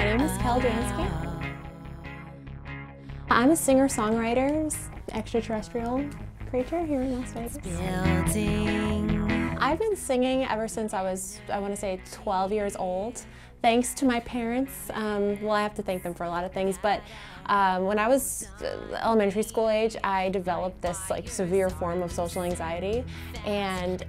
My name is Kelle Jansky. I'm a singer-songwriter, extraterrestrial creature here in Las Vegas. I've been singing ever since I was, I want to say, 12 years old. Thanks to my parents. Well, I have to thank them for a lot of things, but when I was elementary school age, I developed this severe form of social anxiety, and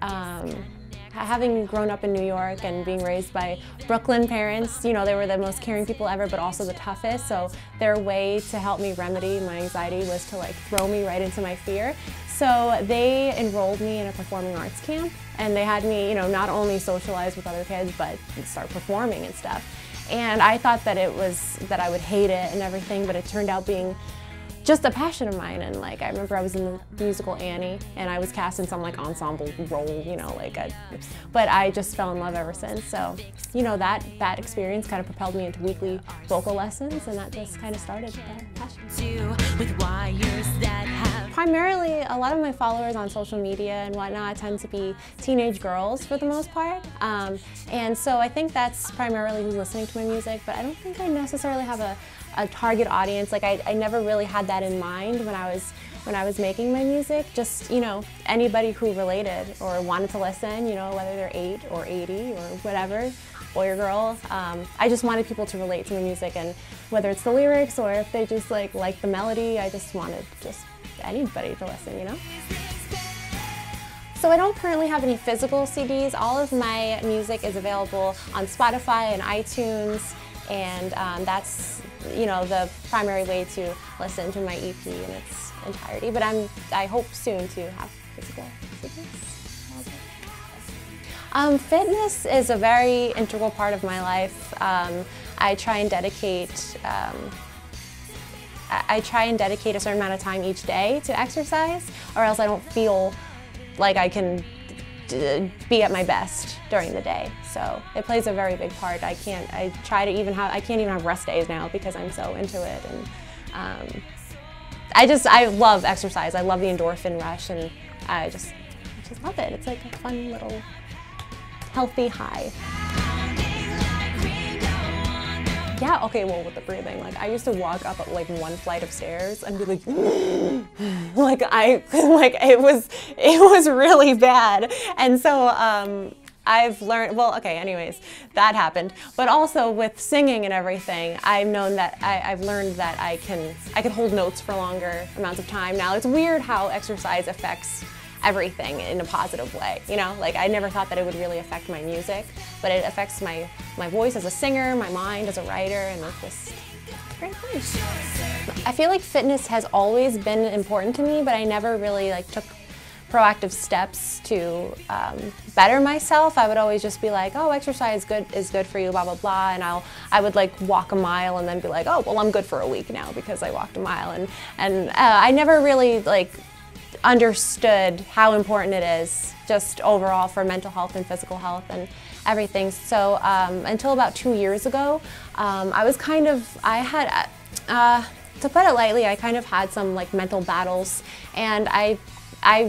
having grown up in New York and being raised by Brooklyn parents, you know, they were the most caring people ever, but also the toughest. So their way to help me remedy my anxiety was to throw me right into my fear. So they enrolled me in a performing arts camp, and they had me, you know, not only socialize with other kids, but start performing and stuff. And I thought that I would hate it and everything, but it turned out being just a passion of mine. And I remember I was in the musical Annie, and I was cast in some ensemble role, you know, but I just fell in love ever since. So, you know, that experience kind of propelled me into weekly vocal lessons, and that just kind of started that passion. Primarily, a lot of my followers on social media and whatnot tend to be teenage girls for the most part. And so I think that's primarily who's listening to my music, but I don't think I necessarily have a target audience. I never really had that in mind when I was making my music. Just, you know, anybody who related or wanted to listen, you know, whether they're 8 or 80 or whatever, boy or girl. I just wanted people to relate to my music, and whether it's the lyrics or if they just like the melody, I just wanted anybody to listen, you know? So I don't currently have any physical CDs. All of my music is available on Spotify and iTunes, and that's, you know, the primary way to listen to my EP in its entirety. But I hope soon to have physical CDs. Fitness is a very integral part of my life. I try and dedicate a certain amount of time each day to exercise, or else I don't feel like I can be at my best during the day. So it plays a very big part. I can't even have rest days now because I'm so into it. And I love exercise. I love the endorphin rush, and I just love it. It's like a fun little healthy high. Yeah, okay, well, with the breathing, I used to walk up one flight of stairs and be it was really bad. And so I've learned, well, okay, anyways, that happened. But also with singing and everything, I've known that I've learned that I can hold notes for longer amounts of time. Now, it's weird how exercise affects everything in a positive way, you know? I never thought that it would really affect my music, but it affects my voice as a singer, my mind as a writer, and it's just great fun. I feel like fitness has always been important to me, but I never really took proactive steps to better myself. I would always just be like, oh, exercise is good for you, blah, blah, blah, and I would walk a mile and then be like, oh, well, I'm good for a week now because I walked a mile, and I never really understood how important it is just overall for mental health and physical health and everything. So until about 2 years ago, to put it lightly, I kind of had some mental battles, and I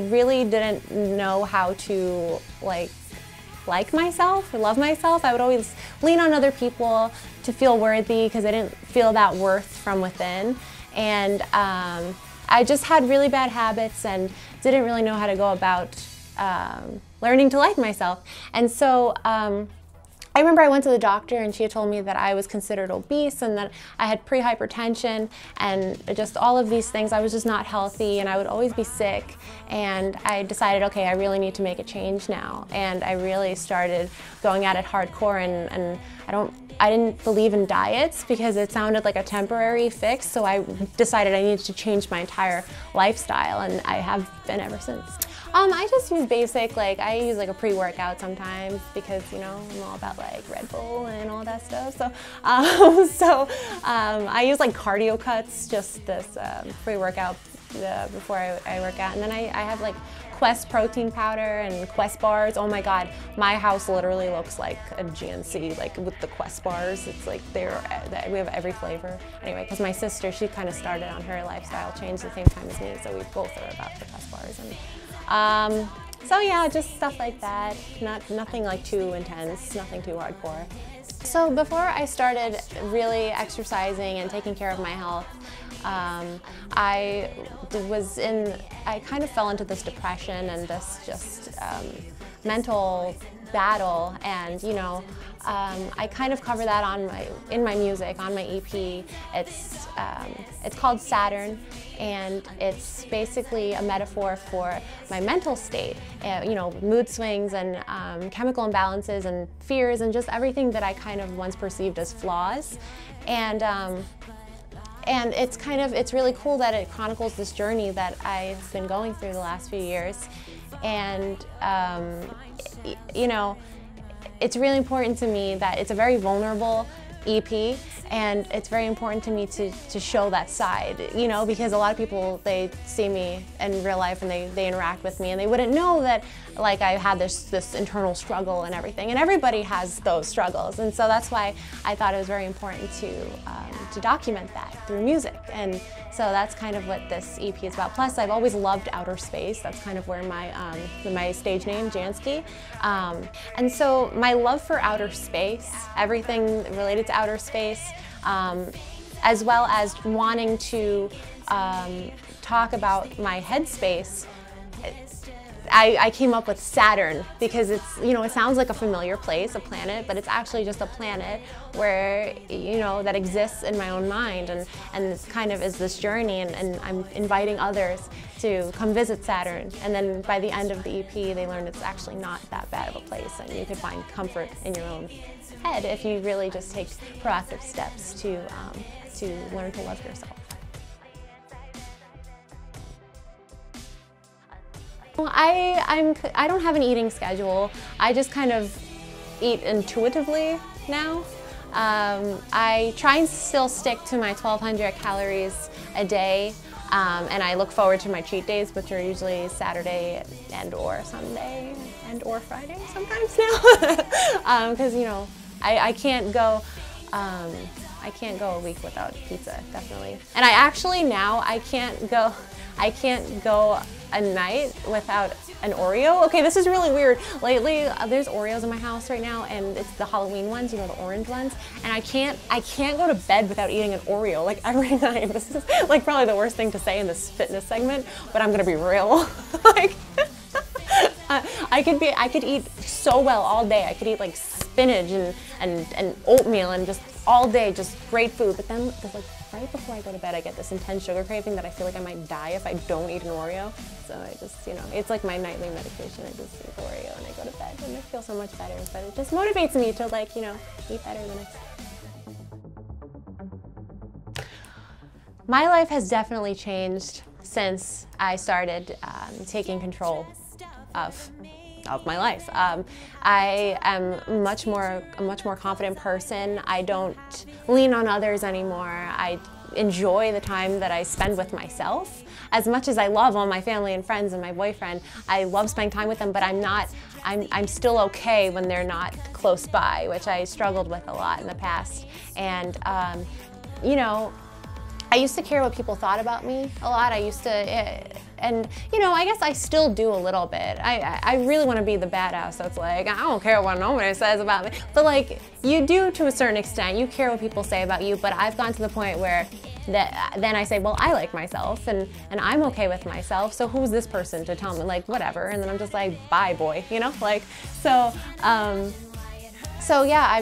really didn't know how to like myself or love myself. I would always lean on other people to feel worthy because I didn't feel that worth from within. And I just had really bad habits and didn't really know how to go about learning to like myself. And so I remember I went to the doctor, and she had told me that I was considered obese and that I had pre-hypertension and just all of these things. I was just not healthy, and I would always be sick. And I decided, okay, I really need to make a change now. And I really started going at it hardcore, and I didn't believe in diets because it sounded like a temporary fix, so I decided I needed to change my entire lifestyle, and I have been ever since. I just use basic, I use a pre-workout sometimes because, you know, I'm all about Red Bull and all that stuff. So, I use cardio cuts, just this pre-workout before I work out. And then I have Quest protein powder and Quest bars. Oh my God, my house literally looks like a GNC, with the Quest bars. It's we have every flavor. Anyway, because my sister, she kind of started on her lifestyle change at the same time as me, so we both are about the Quest bars. And So yeah, just stuff like that. Nothing like too intense, nothing too hardcore. So before I started really exercising and taking care of my health, I kind of fell into this depression and this just mental battle, and you know, I kind of cover that in my music, on my EP. It's called Saturn, and it's basically a metaphor for my mental state. You know, mood swings and chemical imbalances and fears and just everything that I kind of once perceived as flaws. And it's really cool that it chronicles this journey that I've been going through the last few years. And you know, it's really important to me that it's a very vulnerable EP, and it's very important to me to show that side, you know, because a lot of people, they see me in real life and they interact with me and they wouldn't know that like I had this internal struggle and everything, and everybody has those struggles, and so that's why I thought it was very important to document that through music. And so that's kind of what this EP is about. Plus, I've always loved outer space. That's kind of where my stage name, Jansky. And so my love for outer space, everything related to outer space, as well as wanting to talk about my headspace, I came up with Saturn because it's, you know, it sounds like a familiar place, a planet, but it's actually just a planet where, you know, that exists in my own mind, and it kind of is this journey, and I'm inviting others to come visit Saturn, and then by the end of the EP they learn it's actually not that bad of a place, and you could find comfort in your own head if you really just take proactive steps to learn to love yourself. Well, I don't have an eating schedule. I just kind of eat intuitively now. I try and still stick to my 1,200 calories a day, and I look forward to my cheat days, which are usually Saturday and or Sunday and or Friday sometimes now, because you know I can't go a week without pizza, definitely. And I actually now I can't go a night without an Oreo. Okay, this is really weird. Lately, there's Oreos in my house right now, and it's the Halloween ones, you know, the orange ones. And I can't go to bed without eating an Oreo, like every night. This is like probably the worst thing to say in this fitness segment, but I'm gonna be real. Like, I could eat so well all day. I could eat like spinach and oatmeal and just all day, just great food. But then, like right before I go to bed, I get this intense sugar craving that I feel like I might die if I don't eat an Oreo. So I just, you know, it's like my nightly medication. I just eat Oreo and I go to bed, and I feel so much better. But it just motivates me to, like, you know, eat better the next day. My life has definitely changed since I started taking control of my life. I am a much more confident person. I don't lean on others anymore. I enjoy the time that I spend with myself. As much as I love all my family and friends and my boyfriend, I love spending time with them, but I'm still okay when they're not close by, which I struggled with a lot in the past. And you know, I used to care what people thought about me a lot. I used to, and you know, I guess I still do a little bit. I really want to be the badass that's like, I don't care what nobody says about me. But like, you do to a certain extent. You care what people say about you, but I've gotten to the point where then I say, well, I like myself, and I'm okay with myself, so who's this person to tell me, like, whatever. And then I'm just like, bye, boy, you know, like, so. So yeah,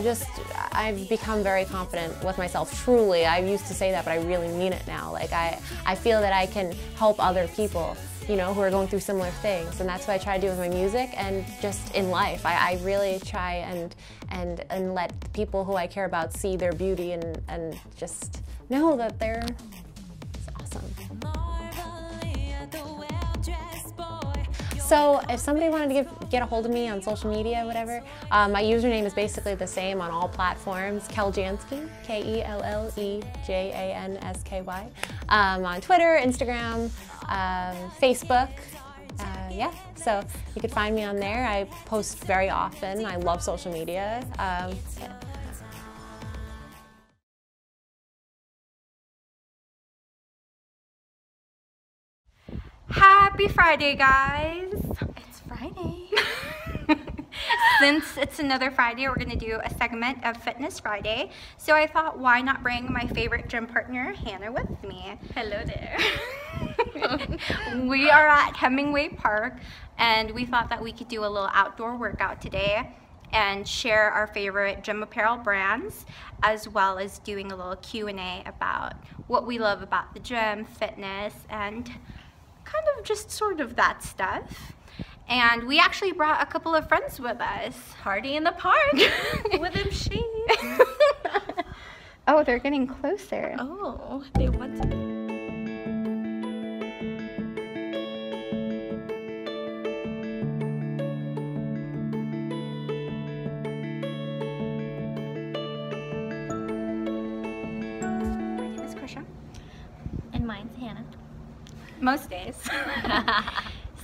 I've become very confident with myself, truly. I used to say that, but I really mean it now. Like, I feel that I can help other people, you know, who are going through similar things. And that's what I try to do with my music and just in life. I really try and let the people who I care about see their beauty and just know that they're awesome. So if somebody wanted to get a hold of me on social media, whatever, my username is basically the same on all platforms, Kelle Jansky, Kellejansky, on Twitter, Instagram, Facebook. Yeah, so you could find me on there. I post very often. I love social media. Yeah. Happy Friday, guys! It's Friday. Since it's another Friday, we're going to do a segment of Fitness Friday. So I thought, why not bring my favorite gym partner, Hannah, with me? Hello there. We are at Hemingway Park, and we thought that we could do a little outdoor workout today and share our favorite gym apparel brands, as well as doing a little Q&A about what we love about the gym, fitness, and kind of just sort of that stuff. And we actually brought a couple of friends with us. Party in the park with them shades. Oh, they're getting closer. Oh, they want to be. My name is Kriscia. And mine's Hannah. Most days.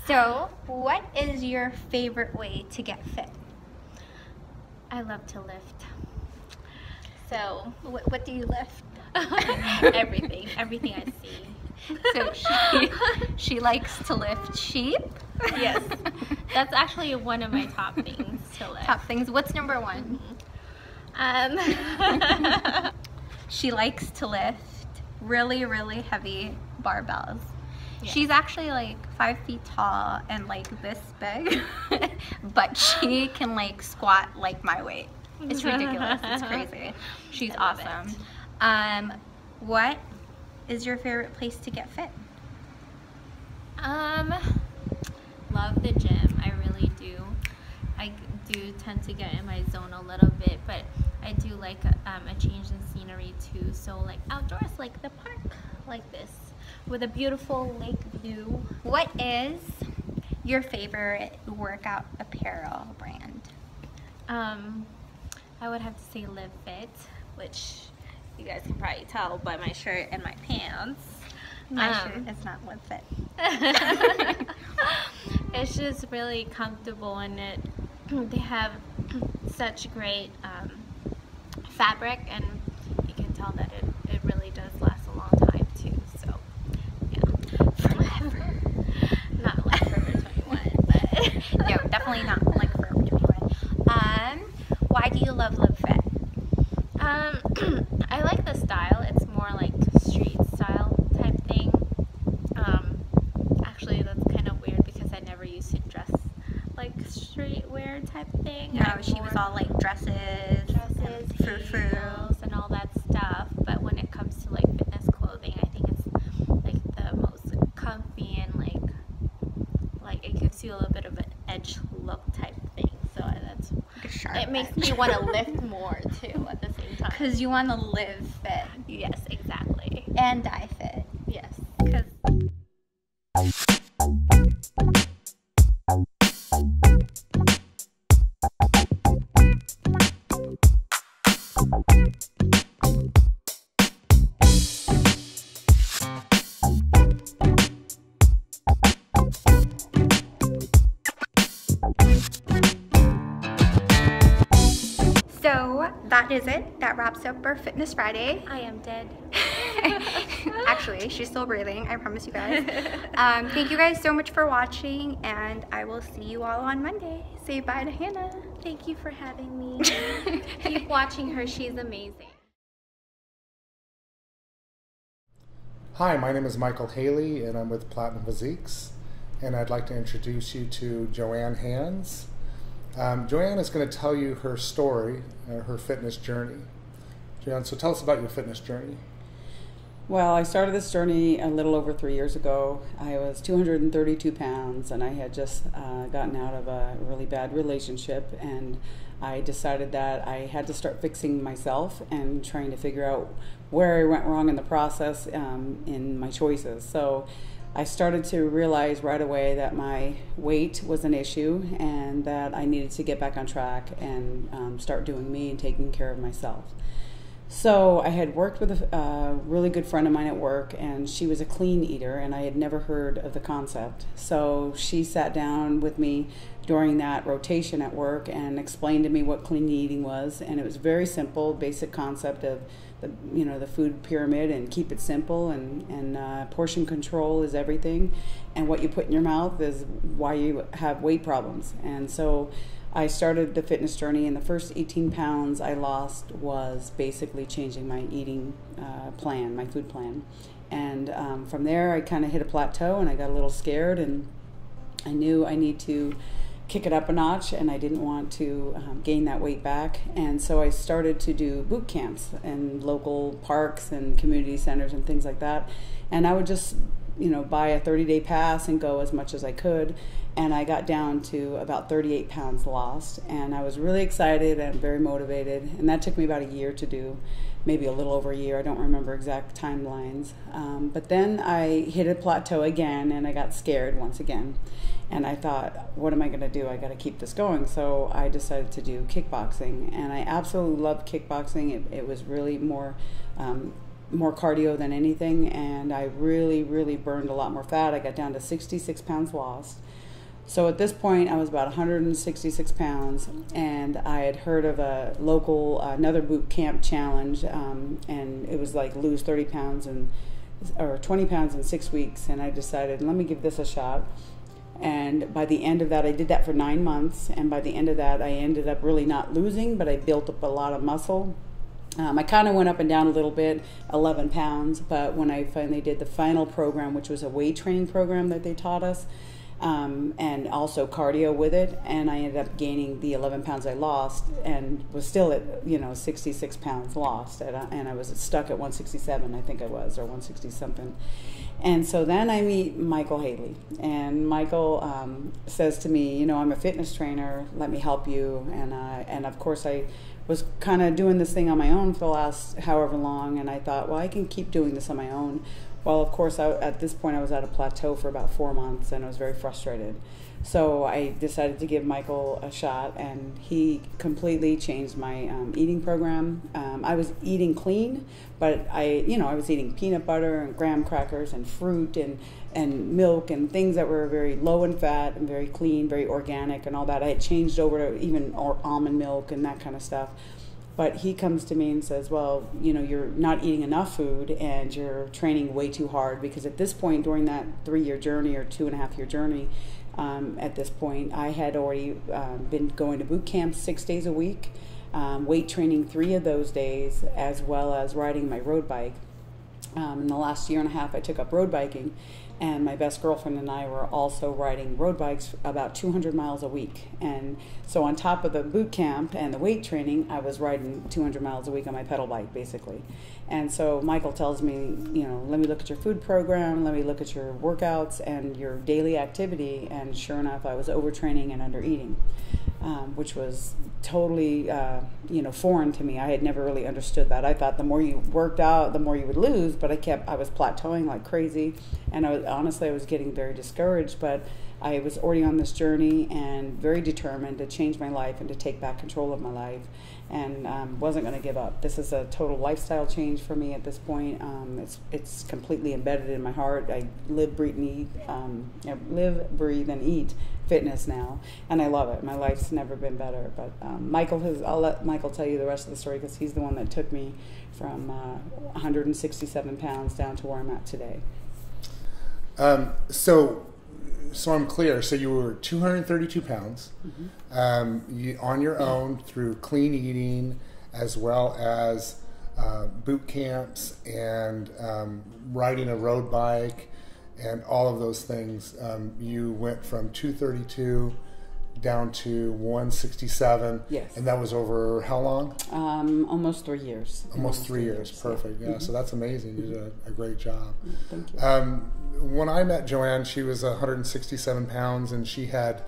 So, what is your favorite way to get fit? I love to lift. So, what do you lift? Everything I see. So she likes to lift sheep? Yes, that's actually one of my top things to lift. Top things. What's number one? She likes to lift really, really heavy barbells. Yes. She's actually like 5 feet tall and like this big, but she can like squat like my weight. It's ridiculous. It's crazy. She's awesome. What is your favorite place to get fit? Love the gym. I really do. I do tend to get in my zone a little bit, but I do like a change in scenery too. So like outdoors, like the park, like this, with a beautiful lake view. What is your favorite workout apparel brand? I would have to say Live Fit, which you guys can probably tell by my shirt and my pants. My shirt is not Live Fit. It's just really comfortable, and they have such great fabric, and you can tell that it really does last a long time too. So yeah, Forever. Not like Forever 21, but No, definitely not like Forever 21. Why do you love Live Fit? I like the style. It's more like street style type thing. Actually, that's kind of weird because I never used to dress like streetwear type thing. No, she was all like dresses, heels, and all that stuff. But when it comes to like fitness clothing, I think it's like the most comfy and like it gives you a little bit of an edge look type thing. So that's it makes me want to lift more too at the same time. Because you want to live fit. Yes, exactly. And die fit. Yes. So that is it. That wraps up our Fitness Friday. I am dead. Actually, she's still breathing, I promise you guys. Thank you guys so much for watching, and I will see you all on Monday. Say bye to Hannah. Thank you for having me. Keep watching her. She's amazing. Hi, my name is Michael Healea, and I'm with Platinum Physiques, and I'd like to introduce you to Joanne Hands. Joanne is going to tell you her story, her fitness journey. Joanne, so tell us about your fitness journey. Well, I started this journey a little over 3 years ago. I was 232 pounds, and I had just gotten out of a really bad relationship, and I decided that I had to start fixing myself and trying to figure out where I went wrong in the process in my choices. So I started to realize right away that my weight was an issue and that I needed to get back on track and start doing me and taking care of myself. So I had worked with a really good friend of mine at work, and she was a clean eater, and I had never heard of the concept. So she sat down with me during that rotation at work and explained to me what clean eating was, and it was very simple, basic concept of the food pyramid, and keep it simple, and portion control is everything, and what you put in your mouth is why you have weight problems. And so I started the fitness journey, and the first 18 pounds I lost was basically changing my eating plan, my food plan. And from there, I kind of hit a plateau, and I got a little scared, and I knew I need to kick it up a notch, and I didn't want to gain that weight back. And so I started to do boot camps in local parks and community centers and things like that. And I would just, buy a 30-day pass and go as much as I could. And I got down to about 38 pounds lost, and I was really excited and very motivated. And that took me about a year to do, maybe a little over a year. I don't remember exact timelines. But then I hit a plateau again, and I got scared once again. And I thought, what am I going to do? I got to keep this going. So I decided to do kickboxing, and I absolutely loved kickboxing. It was really more cardio than anything, and I really, really burned a lot more fat. I got down to 66 pounds lost. So at this point, I was about 166 pounds, and I had heard of a local, another boot camp challenge, and it was like lose 30 pounds or 20 pounds in 6 weeks, and I decided, let me give this a shot. And by the end of that, I did that for 9 months, and by the end of that, I ended up really not losing, but I built up a lot of muscle. I kind of went up and down a little bit, 11 pounds, but when I finally did the final program, which was a weight training program that they taught us, and also cardio with it, and I ended up gaining the 11 pounds I lost, and was still at 66 pounds lost, and I was stuck at 167, I think I was, or 160 something. And so then I meet Michael Healea, and Michael says to me, I'm a fitness trainer, let me help you. And of course I was kind of doing this thing on my own for the last however long, and I thought, well, I can keep doing this on my own. Well, of course, at this point I was at a plateau for about 4 months, and I was very frustrated. So I decided to give Michael a shot, and he completely changed my eating program. I was eating clean, but I was eating peanut butter and graham crackers and fruit and milk and things that were very low in fat and very clean, very organic and all that. I had changed over to even almond milk and that kind of stuff. But he comes to me and says, well, you're not eating enough food, and you're training way too hard, because at this point during that 3-year journey or 2.5-year journey, at this point, I had already been going to boot camp 6 days a week, weight training 3 of those days, as well as riding my road bike. In the last 1.5 years, I took up road biking, and my best girlfriend and I were also riding road bikes about 200 miles a week. And so on top of the boot camp and the weight training, I was riding 200 miles a week on my pedal bike, basically. And so Michael tells me, let me look at your food program, let me look at your workouts and your daily activity. And sure enough, I was overtraining and undereating, which was totally, foreign to me. I had never really understood that. I thought the more you worked out, the more you would lose, but I was plateauing like crazy. And I was getting very discouraged, but I was already on this journey and very determined to change my life and to take back control of my life, and wasn't going to give up. This is a total lifestyle change for me at this point. It's completely embedded in my heart. I live, breathe, and eat fitness now, and I love it. My life's never been better. But I'll let Michael tell you the rest of the story, because he's the one that took me from 167 pounds down to where I'm at today. So I'm clear. So you were 232 pounds, on your own through clean eating, as well as boot camps and riding a road bike and all of those things. You went from 232 down to 167. Yes. And that was over how long? Almost 3 years. Almost 3 years. Perfect. Yeah. So that's amazing. You did a great job. Thank you. When I met Joanne, she was 167 pounds, and she had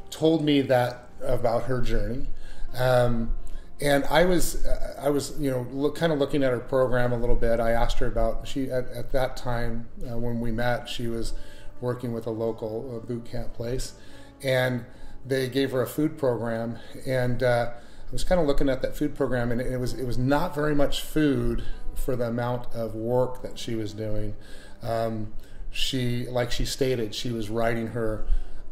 told me that about her journey. And I was kind of looking at her program a little bit. I asked her about, at that time when we met, she was working with a local boot camp place, and they gave her a food program. And was kind of looking at that food program, and it was not very much food for the amount of work that she was doing. Like she stated, she was riding her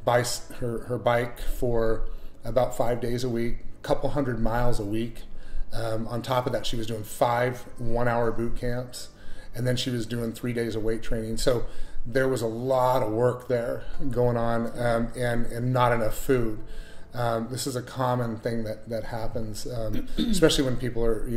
bike for about 5 days a week, a couple hundred miles a week. On top of that, she was doing 5 one-hour boot camps, and then she was doing 3 days of weight training. So there was a lot of work there going on, and not enough food. This is a common thing that happens, especially when people are,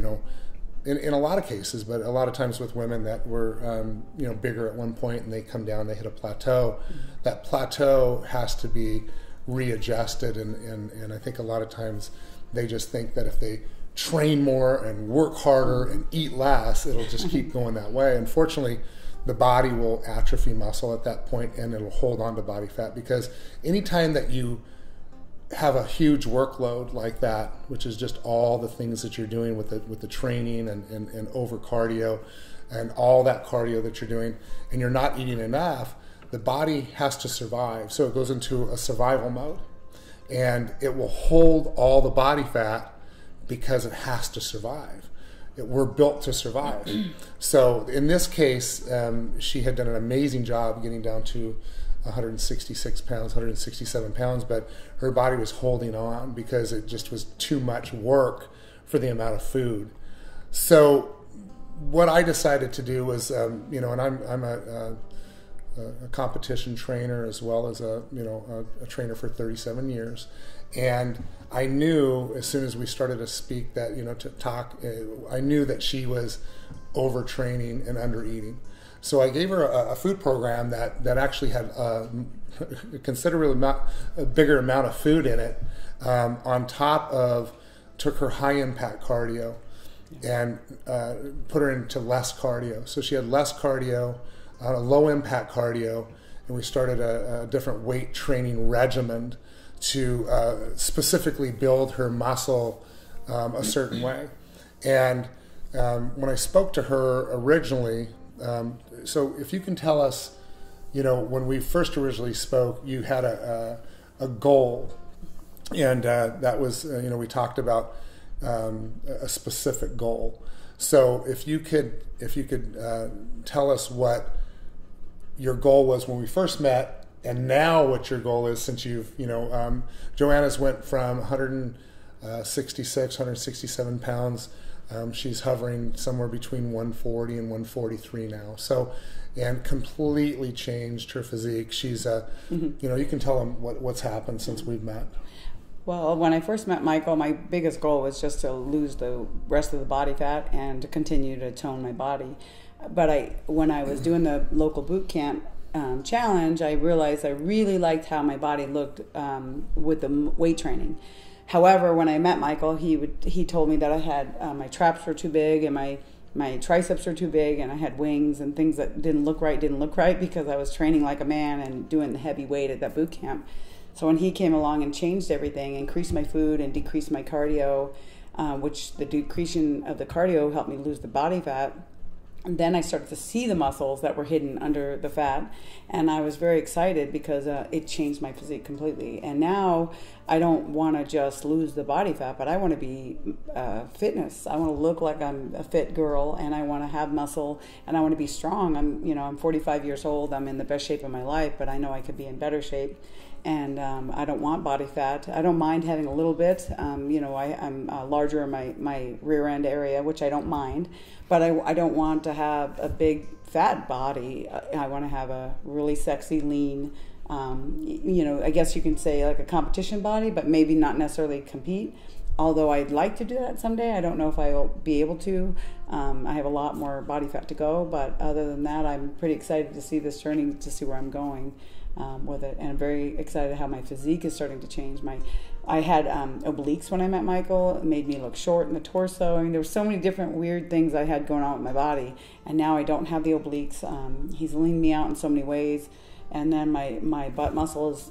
in a lot of cases, but a lot of times with women that were, bigger at one point and they come down, they hit a plateau. That plateau has to be readjusted, and I think a lot of times they just think that if they train more and work harder and eat less, it'll just keep going that way. Unfortunately, the body will atrophy muscle at that point, and it'll hold on to body fat, because anytime that you have a huge workload like that, which is just all the things that you're doing with the training and over cardio and all that cardio that you're doing, and you're not eating enough, the body has to survive. So it goes into a survival mode, and it will hold all the body fat because it has to survive. We're built to survive. So in this case, she had done an amazing job getting down to 166 pounds, 167 pounds, but her body was holding on because it just was too much work for the amount of food. So what I decided to do was, and I'm a competition trainer as well as a trainer for 37 years. And I knew as soon as we started to speak that, to talk, I knew that she was overtraining and undereating. So I gave her a food program that actually had a bigger amount of food in it, on top of, took her high impact cardio and put her into less cardio. So she had less cardio, a low impact cardio, and we started a different weight training regimen to specifically build her muscle a certain way. And when I spoke to her originally, so if you can tell us, when we first originally spoke, you had a goal, and that was, we talked about a specific goal. So if you could tell us what your goal was when we first met, and now what your goal is, since you've, Joanna's went from 166, 167 pounds. She's hovering somewhere between 140 and 143 now. So, and completely changed her physique. She's you can tell them what's happened since we've met. Well, when I first met Michael, my biggest goal was just to lose the rest of the body fat and to continue to tone my body. But when I was doing the local boot camp challenge, I realized I really liked how my body looked with the weight training. However, when I met Michael, he told me that I had my traps were too big and my triceps were too big, and I had wings and things that didn't look right because I was training like a man and doing the heavy weight at that boot camp. So when he came along and changed everything, increased my food and decreased my cardio, which the decreasing of the cardio helped me lose the body fat. And then I started to see the muscles that were hidden under the fat, and I was very excited because it changed my physique completely. And now I don't want to just lose the body fat, but I want to be fitness. I want to look like I'm a fit girl, and I want to have muscle, and I want to be strong. I'm 45 years old. I'm in the best shape of my life, but I know I could be in better shape. And I don't want body fat. I don't mind having a little bit. I'm larger in my rear end area, which I don't mind. But I don't want to have a big fat body. I want to have a really sexy, lean, I guess you can say like a competition body, but maybe not necessarily compete. Although I'd like to do that someday. I don't know if I'll be able to. I have a lot more body fat to go. But other than that, I'm pretty excited to see this journey, to see where I'm going with it. And I'm very excited how my physique is starting to change. I had obliques when I met Michael. It made me look short in the torso. I mean, there were so many different weird things I had going on with my body. And now I don't have the obliques. He's leaned me out in so many ways. And then my butt muscle is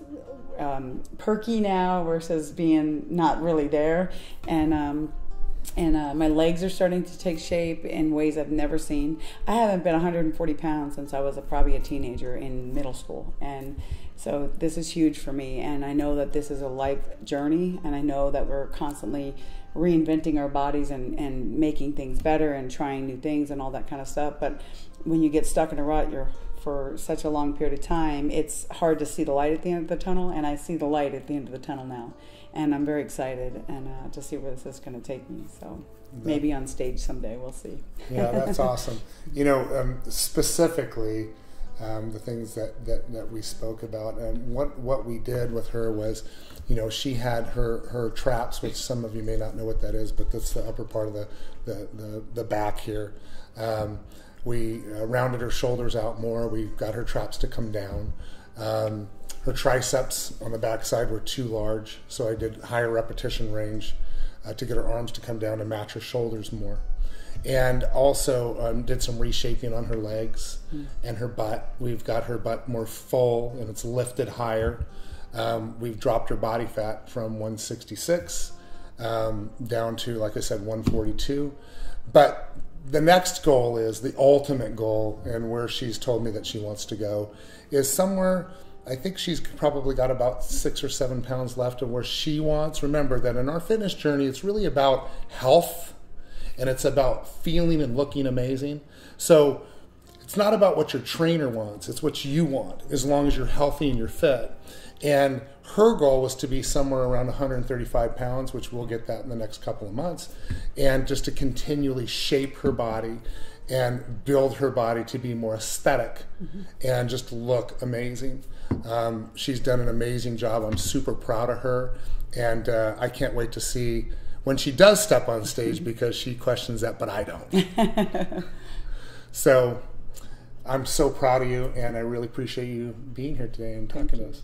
perky now versus being not really there. And my legs are starting to take shape in ways I've never seen. I haven't been 140 pounds since I was probably a teenager in middle school. And So this is huge for me, and I know that this is a life journey, and I know that we're constantly reinventing our bodies and making things better and trying new things and all that kind of stuff. But when you get stuck in a rut, for such a long period of time, it's hard to see the light at the end of the tunnel, and I see the light at the end of the tunnel now. And I'm very excited and to see where this is going to take me. So maybe on stage someday, we'll see. Yeah, that's awesome. You know, specifically, the things that we spoke about, and what we did with her was, you know, she had her traps, which some of you may not know what that is, but that's the upper part of the back here. We rounded her shoulders out more. We got her traps to come down. Her triceps on the backside were too large, so I did higher repetition range to get her arms to come down to match her shoulders more. And also did some reshaping on her legs and her butt. We've got her butt more full and it's lifted higher. We've dropped her body fat from 166 down to, like I said, 142. But the next goal is the ultimate goal, and where she's told me that she wants to go is somewhere. I think she's probably got about 6 or 7 pounds left of where she wants. Remember that in our fitness journey, it's really about health, and it's about feeling and looking amazing. So it's not about what your trainer wants, it's what you want, as long as you're healthy and you're fit. And her goal was to be somewhere around 135 pounds, which we'll get that in the next couple of months, and just to continually shape her body and build her body to be more aesthetic and just look amazing. She's done an amazing job. I'm super proud of her, and I can't wait to see when she does step on stage, because she questions that, but I don't. So I'm so proud of you, and I really appreciate you being here today and talking to us.